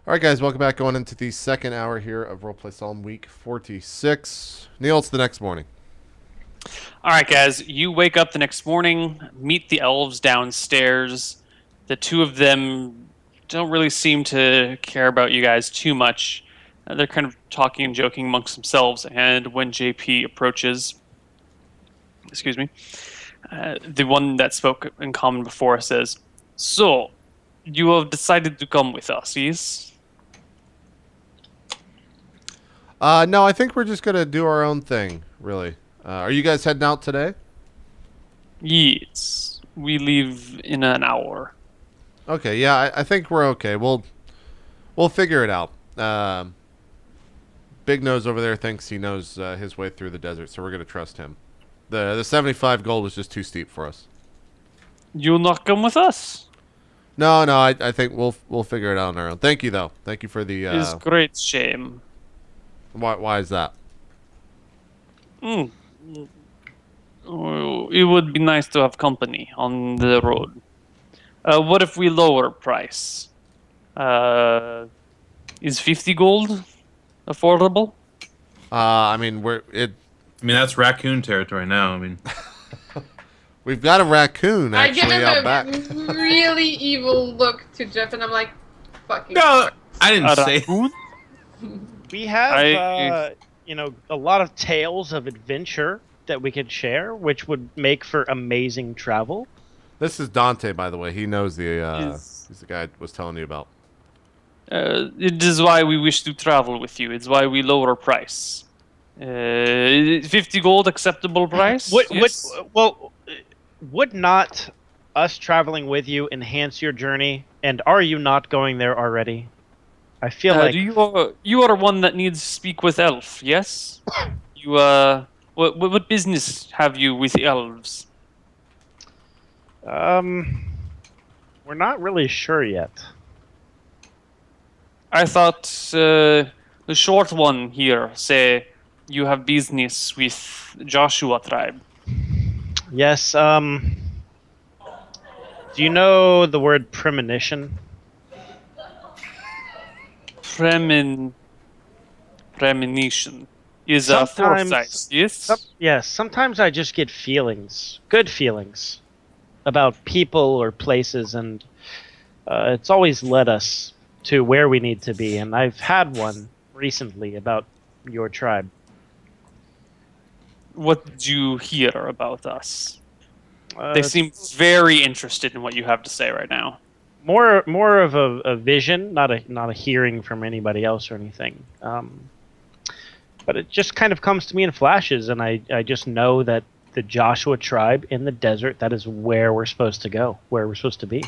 All right, guys, welcome back. Going into the second hour here of RollPlay Solum Week 46. Neal, it's the next morning. All right, guys, you wake up the next morning, meet the elves downstairs. The two of them don't really seem to care about you guys too much. They're kind of talking and joking amongst themselves, and when JP approaches, excuse me, the one that spoke in common before says, "So, you have decided to come with us, yes?" No, I think we're just going to do our own thing, really. Are you guys heading out today? Yes, we leave in an hour. Okay, yeah, I think we're okay. We'll figure it out. Big Nose over there thinks he knows his way through the desert, so we're going to trust him. The 75 gold was just too steep for us. You not come with us? No, I think we'll figure it out on our own. Thank you, though. Thank you for the... It's great shame. Why is that? Oh, it would be nice to have company on the road. What if we lower price? Is 50 gold affordable? I mean, that's raccoon territory now. I mean, we've got a raccoon I give actually him out back. a really evil look to Jeff, and I'm like, fucking. no, I didn't A say. raccoon? We have, a lot of tales of adventure that we could share, which would make for amazing travel. This is Dante, by the way. He knows the. Yes. He's the guy I was telling you about. It is why we wish to travel with you. It's why we lower price. 50 gold acceptable price? Yes. Would not us traveling with you enhance your journey? And are you not going there already? I feel like you are one that needs to speak with elf, yes? You what business have you with elves? we're not really sure yet. I thought the short one here say you have business with Joshua tribe. Yes. Do you know the word premonition? Premonition is a foresight, yes? Yes. Sometimes I just get feelings, good feelings, about people or places, and it's always led us to where we need to be. And I've had one recently about your tribe. What did you hear about us? They It's seem very interested in what you have to say right now. more of a vision, not a hearing from anybody else or anything. But it just kind of comes to me in flashes, and I just know that the Joshua tribe in the desert, that is where we're supposed to go, where we're supposed to be.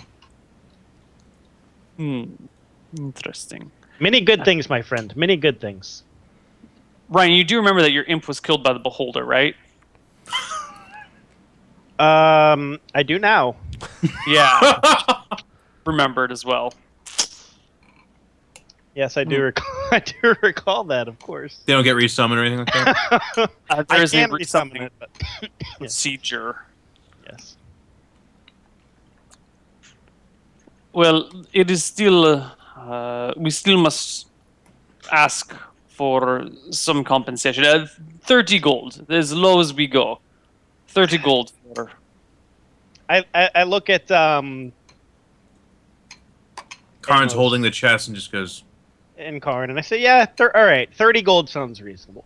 Interesting. Many good things, my friend. Many good things. Ryan, you do remember that your imp was killed by the beholder, right? I do now. Yeah. Remembered as well. Yes, I do recall. I do recall that, of course. They don't get resummoned or anything like that. I There's can a resummon it, but procedure. yes. Well, it is still. We still must ask for some compensation. 30 gold, as low as we go. 30 gold for. I look at Karn's holding the chest and just goes, in Karn, and I say, yeah, all right, 30 gold sounds reasonable.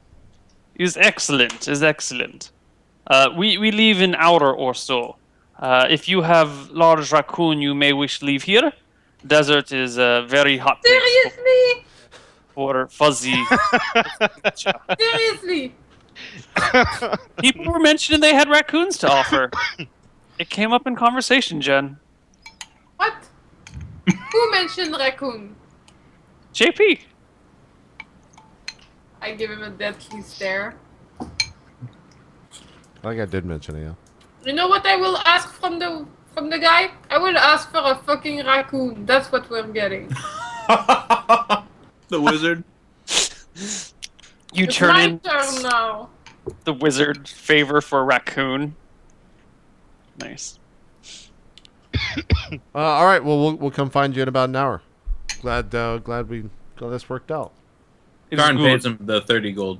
Is excellent. Is excellent. We leave in an hour or so. If you have large raccoon, you may wish to leave here. Desert is a very hot place Seriously? for fuzzy. Seriously? People were mentioning they had raccoons to offer. It came up in conversation, Jen. What? Who mentioned raccoon? JP. I give him a deadly stare. I think I did mention it, yeah. You know what I will ask from the guy? I will ask for a fucking raccoon. That's what we're getting. the wizard. You It's turn my in turn now. the wizard favor for a raccoon. Nice. All right, well, we'll come find you in about an hour. Glad we got this worked out. It was Karn good. pays him the 30 gold.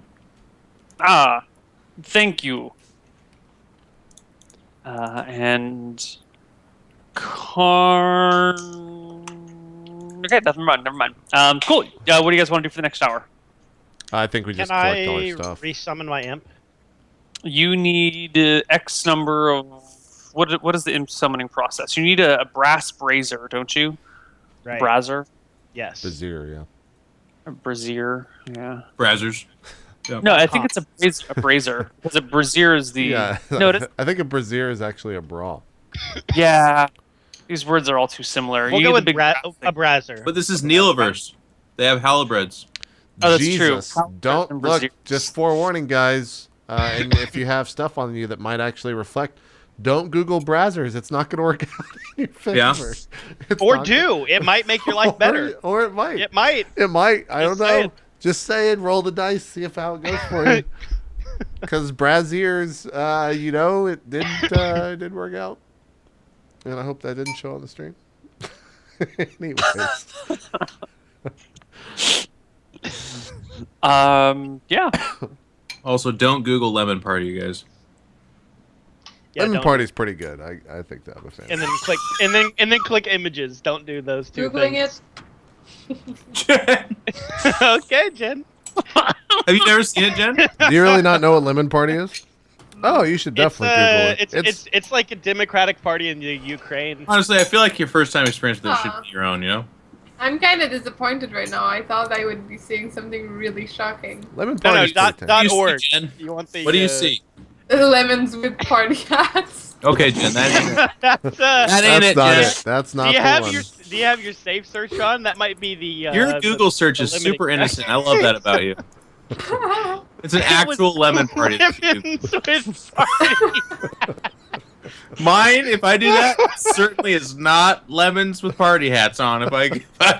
Ah, thank you. And Karn. Okay, never mind. Cool. What do you guys want to do for the next hour? I think we Can just collect all I our stuff. resummon my imp? You need X number of what is the imp summoning process? You need a brass brazier, don't you? Right. Brazier, Yes. Brazier, yeah. a brazier, yeah. Brazzers. No, I think it's a brazier because a brazier is the Yeah. no. It is, I think a brazier is actually a bra. yeah, these words are all too similar. We'll You go need with the big brass a brasser. But this is Nealiverse. They have halabreds. Oh, that's true. Jesus. Don't And look. braziers. Just forewarning, guys. And if you have stuff on you that might actually reflect, don't Google brazzers. It's not going to work out in your favor. Yeah. It's Or not do. It might make your life better. Or it might. It might. It might. I don't Just know. saying. Just say it. Roll the dice. See if how it goes for you. Because braziers, it didn't work out. And I hope that didn't show on the stream. Anyways. Yeah. Also, don't Google Lemon Party, you guys. Yeah, Lemon don't- Party's pretty good. I think that I'm a fan. And then click click images. Don't do those two Googling things. Jen, Okay, Jen. have you never seen it, Jen? Do you really not know what Lemon Party is? Oh, you should definitely Google it. It's like a democratic party in the Ukraine. Honestly, I feel like your first time experience with it should Aw. be your own, you know? I'm kind of disappointed right now. I thought I would be seeing something really shocking. Lemon No, Party's no, pretty dot tasty. org. What do you see, Jen? You want the? What do you see? Lemons with party hats. Okay, Jen, that ain't it. That's, That ain't That's it, not Jen. it. That's not do you the have one. do you have your safe search on? That might be the. Your Google search the is limiting super innocent. I love that about you. It's an actual lemon party. that you do. Lemons with party. Mine, if I do that, certainly is not lemons with party hats on. If I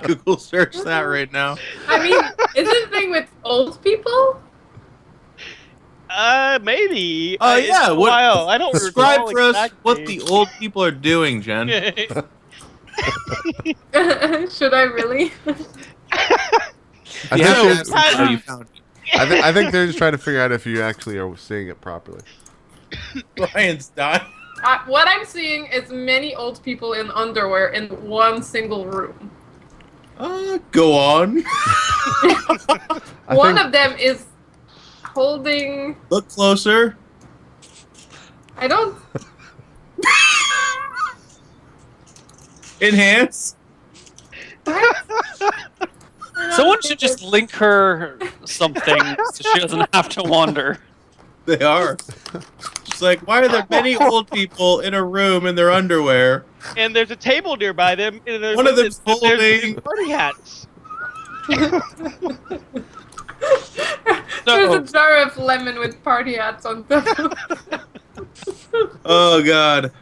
Google search that right now. I mean, is this thing with old people? Maybe. Oh yeah, It's a what? while. I don't Describe recall for us exactly. what the old people are doing, Jen. Should I really? I Yeah, think that's they're- how you found it. I think they're just trying to figure out if you actually are seeing it properly. Brian's dying. What I'm seeing is many old people in underwear in one single room. Go on. One think- of them is holding. Look closer. I don't. Enhance. Someone should just link her something so she doesn't have to wander. They are. It's like, why are there many old people in a room in their underwear? And there's a table nearby them. And there's One of them's there's holding- party hats. There's a jar of lemon with party hats on top. Oh god.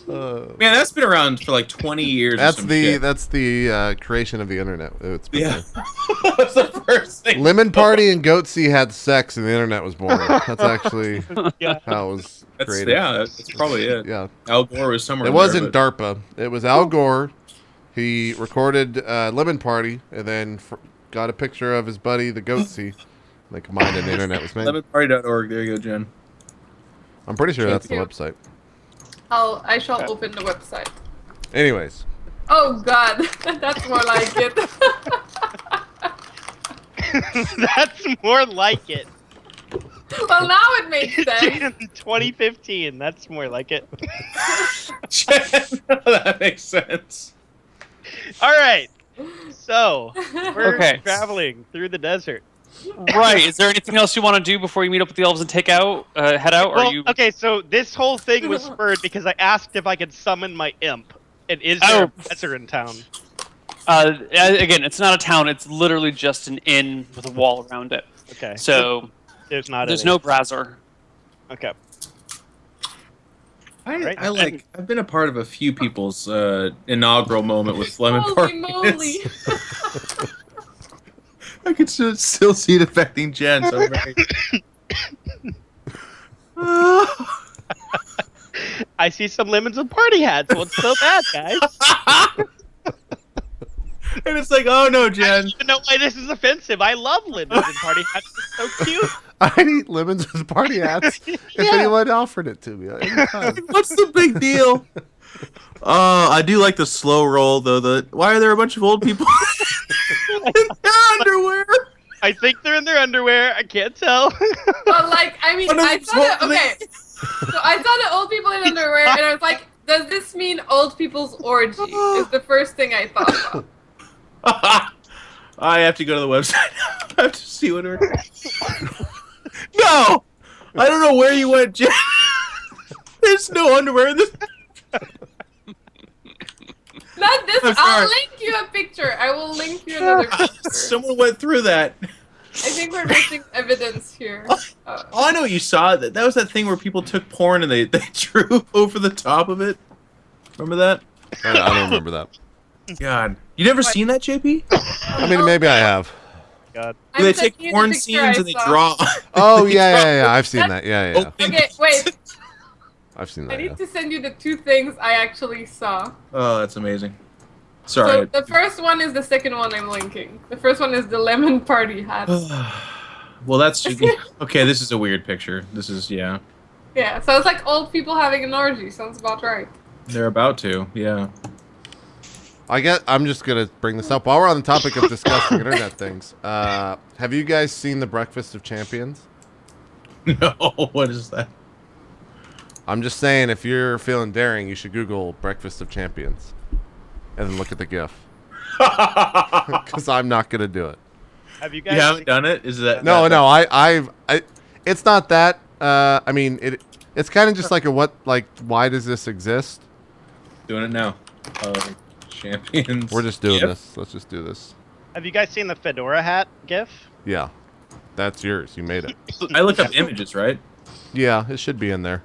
Uh, Man, that's been around for like 20 years. that's or some the shit. that's the creation of the internet. It's been Yeah. That's the first there. thing. Lemon Party and Goatsy had sex and the internet was born. That's actually Yeah. how it was That's, created. yeah, that's probably it. Yeah. Al Gore was somewhere. It in wasn't there, DARPA. It was Al Gore. He recorded Lemon Party and then got a picture of his buddy, the Goatsy. They combined and the internet was but made. lemonparty.org. There you go, Jen. I'm pretty sure that's the Thank website. I shall open the website. Anyways, Oh god, that's more like it. That's more like it. Well, now it makes sense. 2015. That's more like it. Jen, that makes sense. All right. So we're Okay. traveling through the desert. Right. Is there anything else you want to do before you meet up with the elves and head out? Or Well, are you? okay, so this whole thing was spurred because I asked if I could summon my imp. And is there a professor in town? Again, it's not a town. It's literally just an inn with a wall around it. Okay. So There's not. there's any. no browser. Okay. I Right. like. I've been a part of a few people's inaugural moment with Lemon Holy Party. moly. I can still see it affecting Jen. So very... I see some lemons and party hats. What's so bad, guys? And it's like, oh no, I Jen. don't even know why this is offensive. I love lemons and party hats. It's so cute. I'd eat lemons with party hats if anyone offered it to me. Anytime. What's the big deal? I do like the slow roll though. Why are there a bunch of old people in their underwear? I think they're in their underwear. I can't tell. But like, I mean, I thought okay. So I saw the old people in underwear, and I was like, does this mean old people's orgy? Is the first thing I thought of. I have to go to the website. I have to see what. No, I don't know where you went, Jen. There's no underwear in this. Not this. I'm I'll sorry. link you a picture. I will link you another picture. Someone went through that. I think we're missing evidence here. Oh, I know what you saw. That was that thing where people took porn and they drew over the top of it. Remember that? I don't remember that. God, you never seen that, JP? I mean, maybe I have. God. I'm They sending take you the porn picture scenes I and they saw. draw. Oh yeah. I've seen that. Yeah. Okay, wait. I've seen I that. need Yeah. to send you the two things I actually saw. Oh, that's amazing. So Sorry. the first one is the second one I'm linking. The first one is the lemon party hat. Well, that's okay. This is a weird picture. This is Yeah, so it's like old people having an orgy. Sounds about right. They're about to. Yeah. I'm just gonna bring this up while we're on the topic of disgusting internet things. Have you guys seen the Breakfast of Champions? No. What is that? I'm just saying, if you're feeling daring, you should Google Breakfast of Champions, and then look at the GIF. Because I'm not gonna do it. Have you guys? You haven't done it? Is that No, that, I it's not that. I mean, it's kind of just like why does this exist? Doing it now. Champions. We're just doing Yep. this. Let's just do this. Have you guys seen the fedora hat GIF? Yeah, that's yours. You made it. I looked up images, right? Yeah, it should be in there.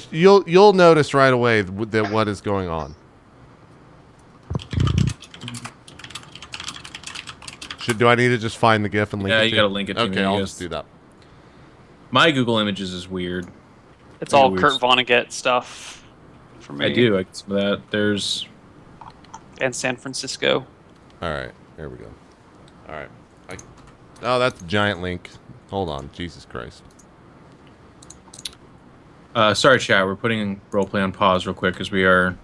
You'll notice right away that what is going on. Do I need to just find the GIF and link it? Yeah, to you gotta link it to me, Okay, I I'll guess. just do that. My Google Images is weird. It's all Weird Kurt stuff. Vonnegut stuff for me. I do. I can see that. There's. And San Francisco. All right, there we go. All right. Oh, that's a giant link. Hold on, Jesus Christ. Sorry, chat. We're putting roleplay on pause real quick because we are.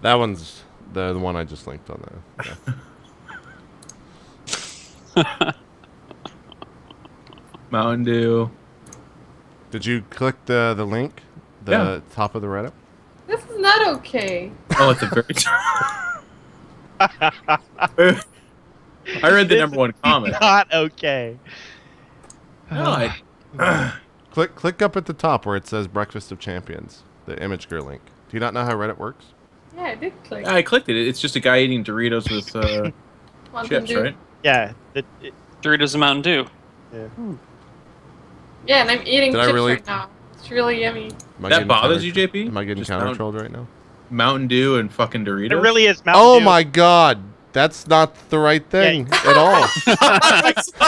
That one's the one I just linked on there. Yeah. Mountain Dew. Did you click the link? The Yeah. top of the Reddit? This is not okay. Oh, at the very top. I read the number one comment. Not okay. No, Click up at the top where it says Breakfast of Champions. The image gear link. Do you not know how Reddit works? Yeah, I did click. I clicked it. It's just a guy eating Doritos with Mountain chips, Dew. right? Yeah. Doritos and Mountain Dew. Yeah, and I'm eating Did I chips really- right now. It's really yummy. Am I That getting bothers you, JP? Am I getting Just counter-trolled right now? Mountain Dew and fucking Doritos? It really is Mountain Oh Dew. my god! That's not the right thing at all. That's so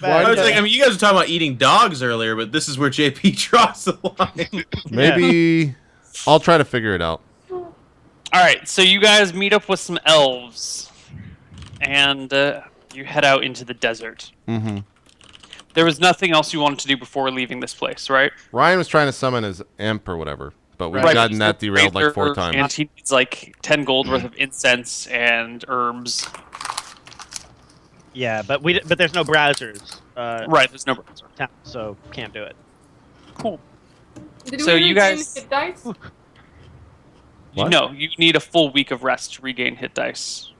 Why I was did like, I mean, you guys were talking about eating dogs earlier, but this is where JP draws the line. Maybe I'll try to figure it out. All right, so you guys meet up with some elves, and you head out into the desert. Mm-hmm. There was nothing else you wanted to do before leaving this place, right? Ryan was trying to summon his imp or whatever, but we've Right, gotten that he's a derailed like 4 razor, times. And he needs like 10 gold worth of incense and herbs. Yeah, but there's no browsers. Right, there's no browser. So can't do it. Cool. Did So we you regain guys- hit dice? What? No, you need a full week of rest to regain hit dice.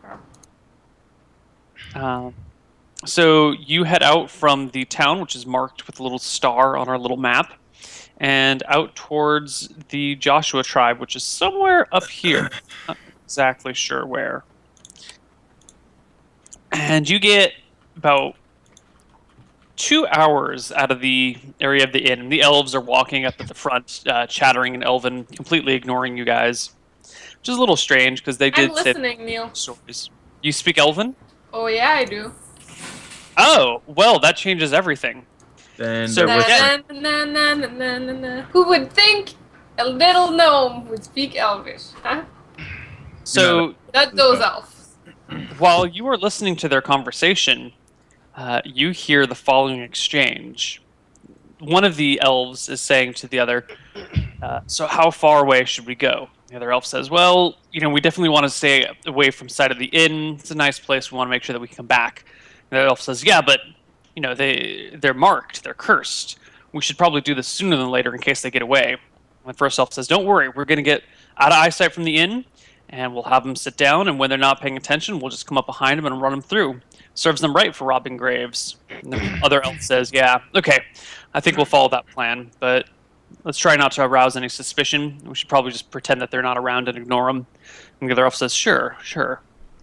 So you head out from the town, which is marked with a little star on our little map, and out towards the Joshua tribe, which is somewhere up here. Not exactly sure where. And you get about 2 hours out of the area of the inn. The elves are walking up at the front, chattering in Elven, completely ignoring you guys, which is a little strange because they did I'm say listening, Neil. stories. You speak Elven? Oh yeah, I do. Oh, well, that changes everything. Then So there with- was- Who would think a little gnome would speak Elvish? Huh? So Not those elves. while you are listening to their conversation, you hear the following exchange. One of the elves is saying to the other, so how far away should we go? The other elf says, well, we definitely want to stay away from sight of the inn. It's a nice place. We want to make sure that we can come back. And the elf says, yeah, but they're marked. They're cursed. We should probably do this sooner than later in case they get away. And the first elf says, don't worry. We're going to get out of eyesight from the inn, and we'll have them sit down, and when they're not paying attention, we'll just come up behind them and run them through. Serves them right for robbing graves. And the other elf says, yeah, okay, I think we'll follow that plan, but let's try not to arouse any suspicion. We should probably just pretend that they're not around and ignore them. And the other elf says, sure.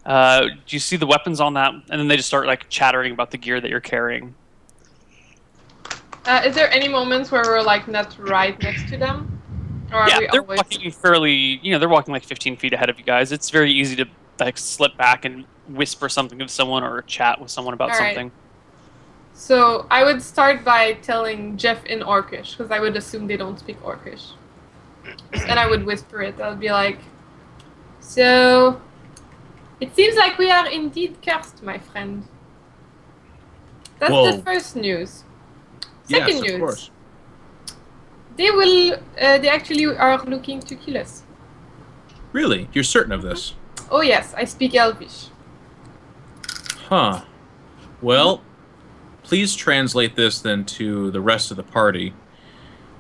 Do you see the weapons on that? And then they just start chattering about the gear that you're carrying. Is there any moments where we're not right next to them? Or are we they're always... walking fairly, they're walking 15 feet ahead of you guys. It's very easy to slip back and whisper something to someone or chat with someone about something. So I would start by telling Jeff in Orcish, because I would assume they don't speak Orcish. And I would whisper it. I would be like, so, it seems like we are indeed cursed, my friend. That's the first news. Second news. Of course. They actually are looking to kill us. Really? You're certain of this? Oh yes, I speak Elvish. Huh. Well, please translate this then to the rest of the party.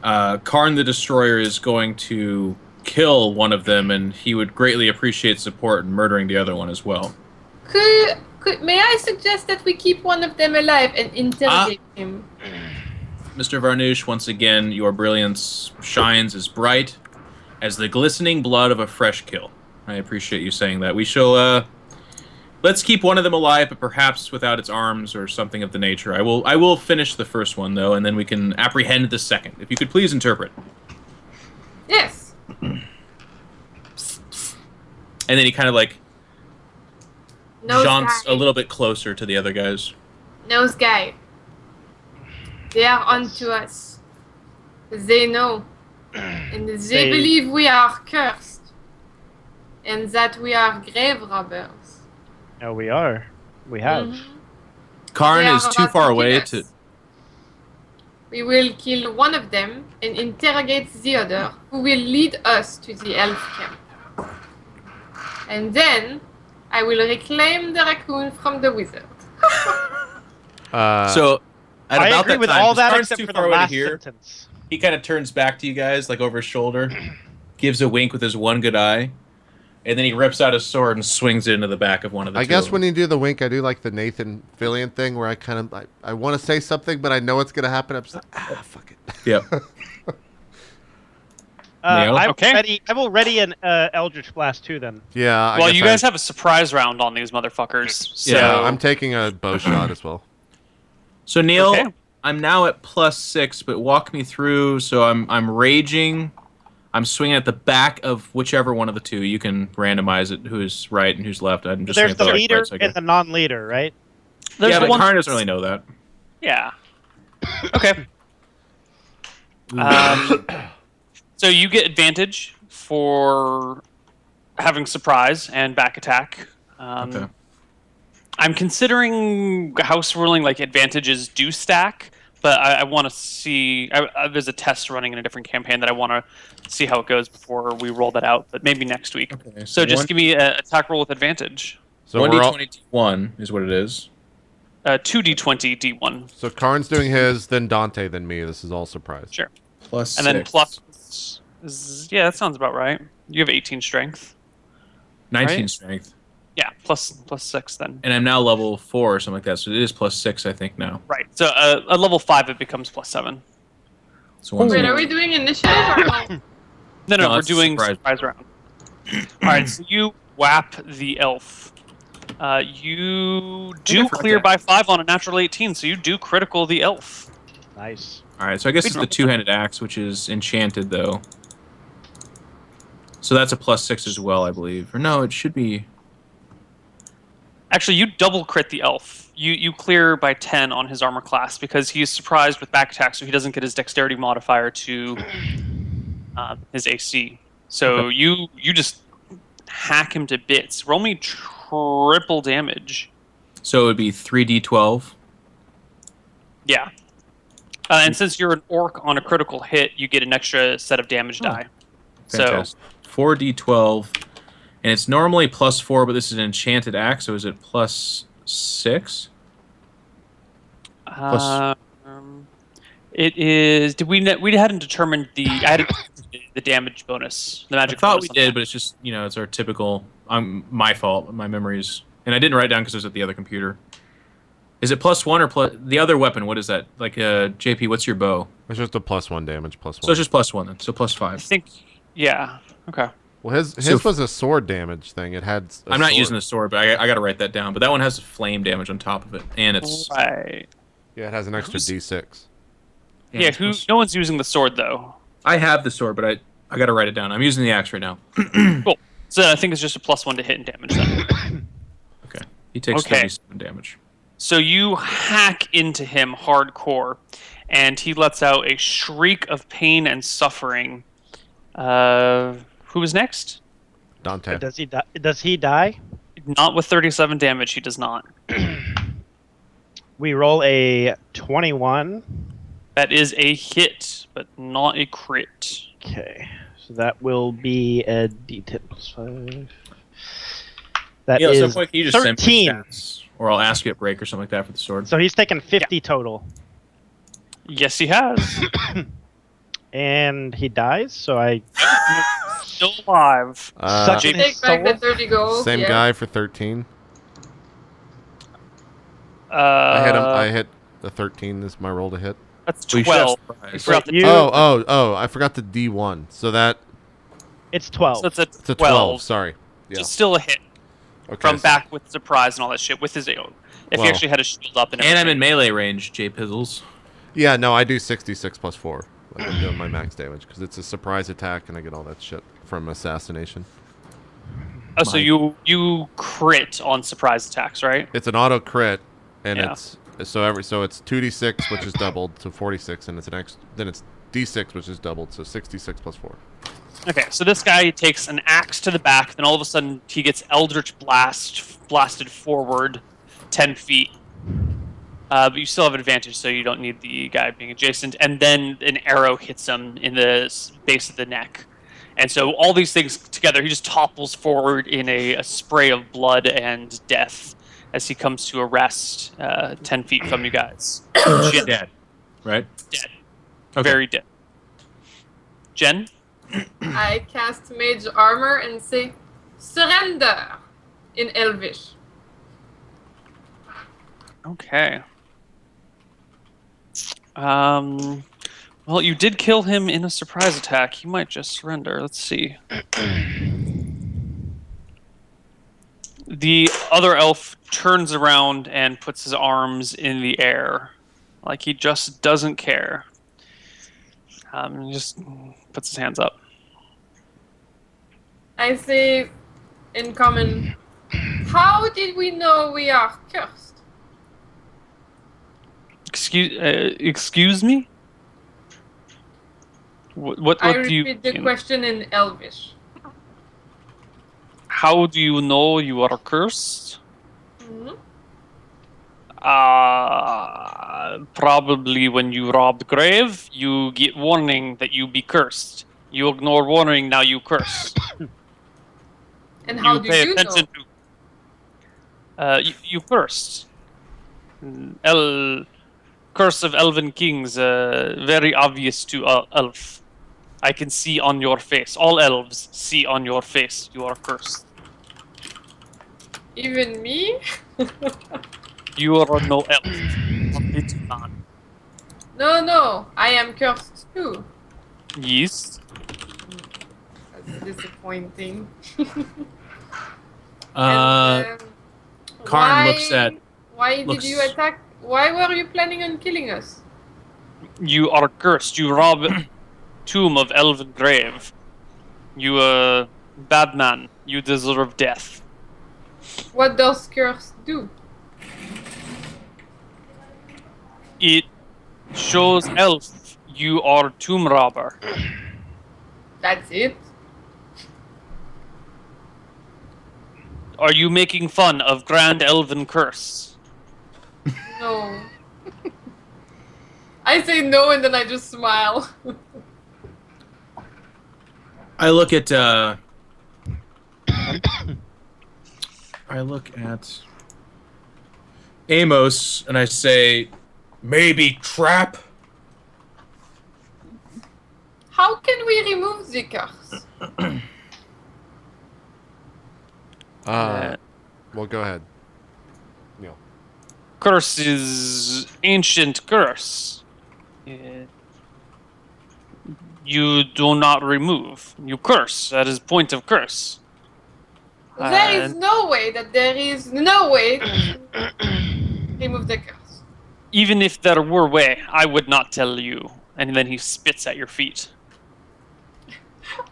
Karn the Destroyer is going to kill one of them, and he would greatly appreciate support in murdering the other one as well. May I suggest that we keep one of them alive and interrogate him? Mr. Varnouche, once again, your brilliance shines as bright as the glistening blood of a fresh kill. I appreciate you saying that. We shall, let's keep one of them alive, but perhaps without its arms or something of the nature. I will finish the first one, though, and then we can apprehend the second. If you could please interpret. Yes. And then he kind of jaunts a little bit closer to the other guys. Nose guy. They are onto us. They know. And they believe we are cursed. And that we are grave robbers. No, we are. We have. Mm-hmm. Karn is too far away to... We will kill one of them and interrogate the other, who will lead us to the elf camp. And then, I will reclaim the raccoon from the wizard. So, at I about agree that with time, all that Karn's except too for far the away to last hear. sentence. He kind of turns back to you guys, over his shoulder, gives a wink with his one good eye, and then he rips out his sword and swings it into the back of one of the two. I guess when you do the wink, I do like the Nathan Fillion thing where I kind of I want to say something, but I know it's going to happen. I'm just like, fuck it. Yep. I'm already an Eldritch Blast too. Then. Yeah. Well, you guys have a surprise round on these motherfuckers. So. Yeah, I'm taking a bow shot as well. So Neal, Okay. I'm now at +6, but walk me through. So I'm raging. I'm swinging at the back of whichever one of the two. You can randomize it, who's right and who's left. I'm just There's the swinging leader right, so I and the non-leader, right? There's but one... Karn doesn't really know that. Yeah. Okay. So you get advantage for having surprise and back attack. Okay. I'm considering house ruling advantages do stack, but I want to see. There's a test running in a different campaign that I want to see how it goes before we roll that out. But maybe next week. Okay, so just give me an attack roll with advantage. So 1d20 D1 is what it is. 2d20 d1. So Karn's doing his, then Dante, then me. This is all surprise. Sure. +6. And then plus. Yeah, that sounds about right. You have 18 strength. 19 right? strength. Yeah, plus 6 then. And I'm now level 4 or something like that, so it is +6, I think, now. Right. So at level 5, it becomes +7. So once Wait, again- are we doing initiative or no? No, No, we're that's a doing surprise. round. All right, so you whap the elf. You do clear by 5 on a natural 18, so you do critical the elf. Nice. Alright, so I guess it's the two-handed axe, which is enchanted, though. So that's a +6 as well, I believe. Or no, it should be... Actually, you double crit the elf. You clear by 10 on his armor class because he's surprised with back attack, so he doesn't get his dexterity modifier to his AC. So you just hack him to bits. Roll me triple damage. So it would be 3d12. Yeah. And since you're an orc on a critical hit, you get an extra set of damage die. Fantastic. 4d12. And it's normally +4, but this is an enchanted axe, so is it +6? It is. Did we hadn't determined the? I had the damage bonus, the I magic. thought bonus we on did, that. but it's just, it's our typical. My fault. My memories, and I didn't write it down because it was at the other computer. Is it +1 or plus the other weapon? What is that? Like, JP, what's your bow? It's just a +1 damage, +1. So it's just +1 then. So I +5. think. Yeah. Okay. Well, his So- was a sword damage thing. It had. I'm not using the sword, but I got to write that down. But that one has flame damage on top of it, and it's Right. Yeah, it has an extra D6. Yeah. it's plus- No one's using the sword though. I have the sword, but I got to write it down. I'm using the axe right now. Cool. So I think it's just a +1 to hit and damage then. Okay, he takes Okay. 37 damage. So you hack into him hardcore, and he lets out a shriek of pain and suffering. Who is next? Dante. Does he die? Does he die? Not with 37 damage. He does not. We roll a 21. That is a hit, but not a crit. Okay, so that will be a D10 +5. That Yeah, at some is point, can you just send me 13. stats, or I'll ask you at break or something like that for the sword. So he's taken 50 total, Yes, he has. and he dies. So I Still alive. suck in his Take back the soul. 30 gold. Same yeah. guy for 13. I I hit him. I hit the 13. This is my roll to hit. That's Well, you should have 12. surprise. You forgot the You- Oh! I forgot the D1. So It's 12. So it's a it's a 12. 12. Sorry. Yeah. It's still a hit Okay. from so- back with surprise and all that shit. With his, if Well- he actually had a shield up and And I'm everything. in melee range, J Pizzles. Yeah. No, I do 66 + 4. Like I'm doing my max damage because it's a surprise attack and I get all that shit from assassination. Oh, so you crit on surprise attacks, right? It's an auto crit, and Yeah. it's it's 2d6, which is doubled, so 46, and then it's d6, which is doubled, so 66 + 4. Okay, so this guy takes an axe to the back, then all of a sudden he gets Eldritch blasted forward 10 feet. But you still have advantage, so you don't need the guy being adjacent. And then an arrow hits him in the base of the neck. And so all these things together, he just topples forward in a spray of blood and death as he comes to a rest 10 feet from you guys. Jen, Dead. Right? dead. Okay. Very dead. Jen? I cast Mage Armor and say, surrender in Elvish. Okay. Well, you did kill him in a surprise attack. He might just surrender. Let's see. The other elf turns around and puts his arms in the air, like he just doesn't care. He just puts his hands up. I say in common, how did we know we are cursed? Excuse me? What I do you repeat the mean? question in Elvish. How do you know you are cursed? Mhm. Probably when you rob the grave, you get warning that you be cursed. You ignore warning, now you curse. And how you do pay you attention know? to. You cursed. Curse of Elven Kings, very obvious to elf. I can see on your face. All elves see on your face. You are cursed. Even me? You are no elf. It's not. No, I am cursed too. Yes. That's disappointing. Karn looks at. Why did looks- you attack? Why were you planning on killing us? You are cursed. You rob tomb of elven grave. You bad man. You deserve death. What does curse do? It shows elf you are tomb robber. That's it. Are you making fun of Grand Elven Curse? No. I say no and then I just smile. I look at Amos and I say, maybe trap. How can we remove the curse? Well, go ahead. Neil. Curse is ancient curse. You do not remove. You curse. That is point of curse. There is no way to remove the curse. Even if there were way, I would not tell you. And then he spits at your feet.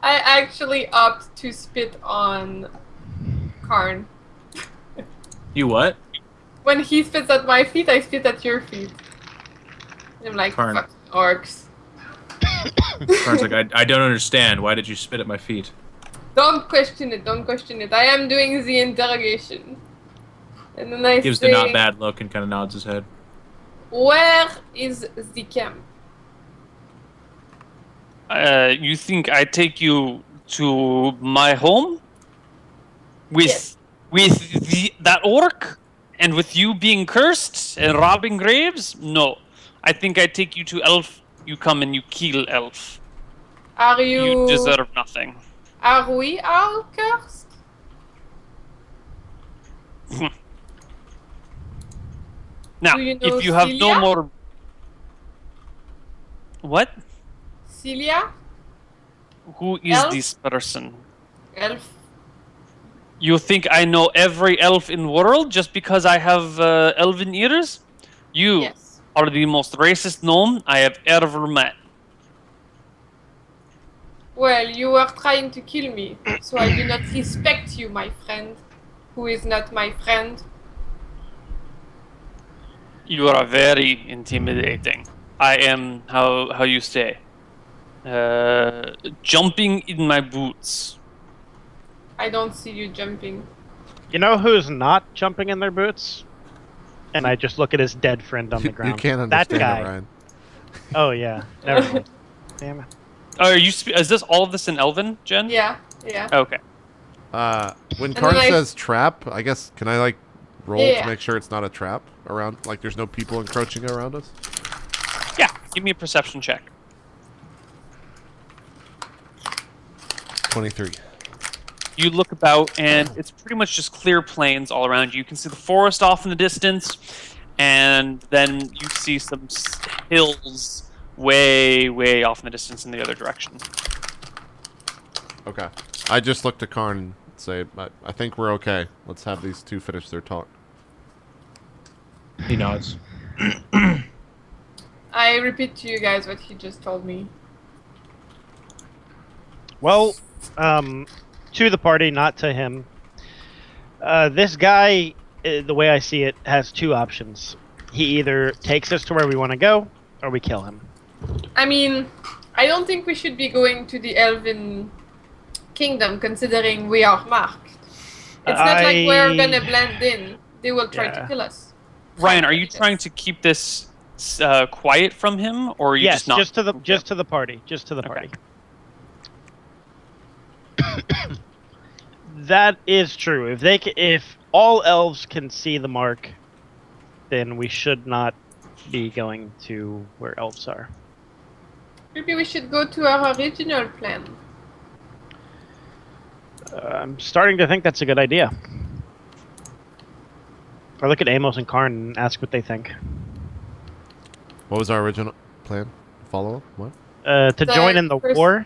I actually opt to spit on Karn. You what? When he spits at my feet, I spit at your feet. I'm like, Karn. fuck orcs. Karn's like, I don't understand. Why did you spit at my feet? Don't question it, don't question it. I am doing the interrogation. And then I Gives say, the not bad look and kind of nods his head. where is the camp? You think I take you to my home? Yes. With that orc? And with you being cursed and robbing graves? No. I think I take you to Elf. You come and you kill Elf. Are You deserve nothing. Are we all cursed? Now, Do you know if you have Celia? no more... What? Celia? Who is Elf? this person? Elf. You think I know every elf in the world just because I have elven ears? You Yes. are the most racist gnome I have ever met. Well, you were trying to kill me, so I do not respect you, my friend, who is not my friend. You are very intimidating. I am, how you say, jumping in my boots. I don't see you jumping. You know who's not jumping in their boots? And I just look at his dead friend on the ground. You can't that understand guy. it, Ryan. Oh yeah. Never mind. Damn it. Are you? Is this all of this in Elven, Jen? Yeah, yeah. Okay. When And Karn then I- says trap, I guess, can I, like, roll Yeah. to make sure it's not a trap around, like, there's no people encroaching around us? Yeah. Give me a perception check. 23. You look about, and it's pretty much just clear plains all around you. You can see the forest off in the distance, and then you see some hills way, way off in the distance in the other direction. Okay. I just looked at Karn and say, I think we're okay. Let's have these two finish their talk. He nods. I repeat to you guys what he just told me. Well, to the party, not to him. This guy, the way I see it, has two options. He either takes us to where we want to go, or we kill him. I mean, I don't think we should be going to the Elven Kingdom, considering we are marked. It's not like we're gonna blend in. They will try to kill us. Ryan, are you trying to keep this quiet from him, or are you Yes, just not? just to the party, just to the party. That is true. If all elves can see the mark, then we should not be going to where elves are. Maybe we should go to our original plan. I'm starting to think that's a good idea. Or look at Amos and Karn and ask what they think. What was our original plan? Follow up? What? To join in the war,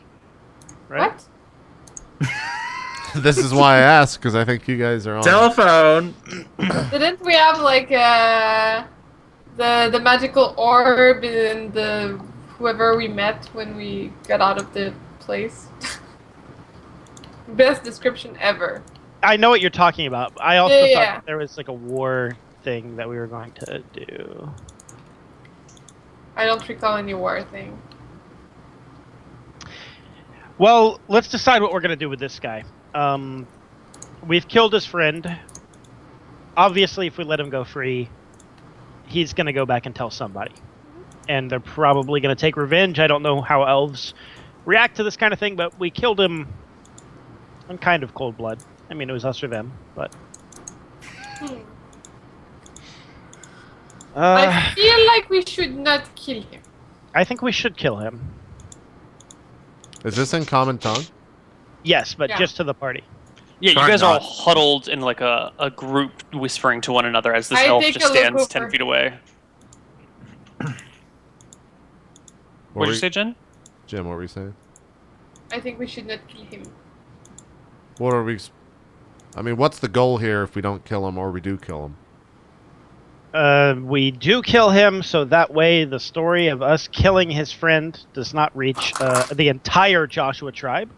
right? What? This is why I asked, because I think you guys are on. Telephone. Didn't we have like the magical orb in the whoever we met when we got out of the place? Best description ever. I know what you're talking about. I also Yeah, thought yeah. that there was like a war thing that we were going to do. I don't recall any war thing. Well, let's decide what we're going to do with this guy. we've killed his friend. Obviously, if we let him go free, he's going to go back and tell somebody. And they're probably going to take revenge. I don't know how elves react to this kind of thing, but we killed him in kind of cold blood. I mean, it was us or them, but... I feel like we should not kill him. I think we should kill him. Is this in common tongue? Yes, but Yeah. just to the party. Yeah, Try you guys are all not. huddled in like a group whispering to one another as this I elf take just a look stands over. 10 feet away. What What'd were you say, Jen? Jim, what were you saying? I think we should not kill him. What are we... I mean, what's the goal here if we don't kill him or we do kill him? We do kill him, so that way the story of us killing his friend does not reach the entire Joshua tribe,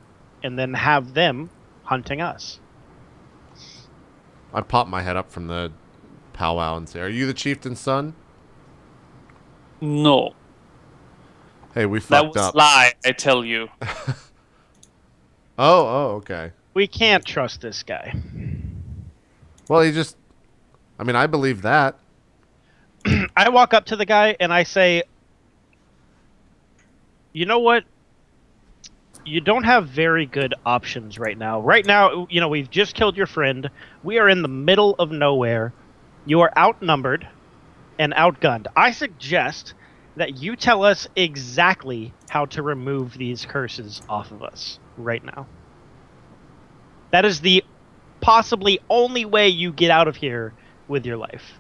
and then have them hunting us. I pop my head up from the powwow and say, "Are you the chieftain's son?" No. Hey, we That fucked was up. lie, I tell you. Oh, okay. We can't trust this guy. Well, he just... I mean, I believe that. I walk up to the guy and I say, you know what? You don't have very good options right now. Right now, you know, we've just killed your friend. We are in the middle of nowhere. You are outnumbered and outgunned. I suggest that you tell us exactly how to remove these curses off of us right now. That is the possibly only way you get out of here with your life.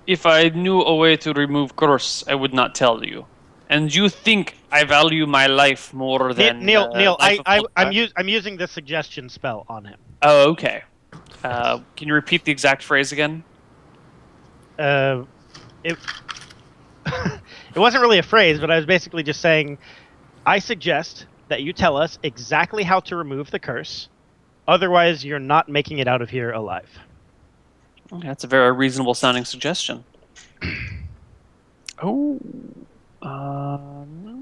If I knew a way to remove curse, I would not tell you. And you think I value my life more than Neil, life of Lothar? I'm using the suggestion spell on him. Oh, okay. Can you repeat the exact phrase again? It it wasn't really a phrase, but I was basically just saying, I suggest that you tell us exactly how to remove the curse. Otherwise, you're not making it out of here alive. Okay, that's a very reasonable sounding suggestion. Oh. No.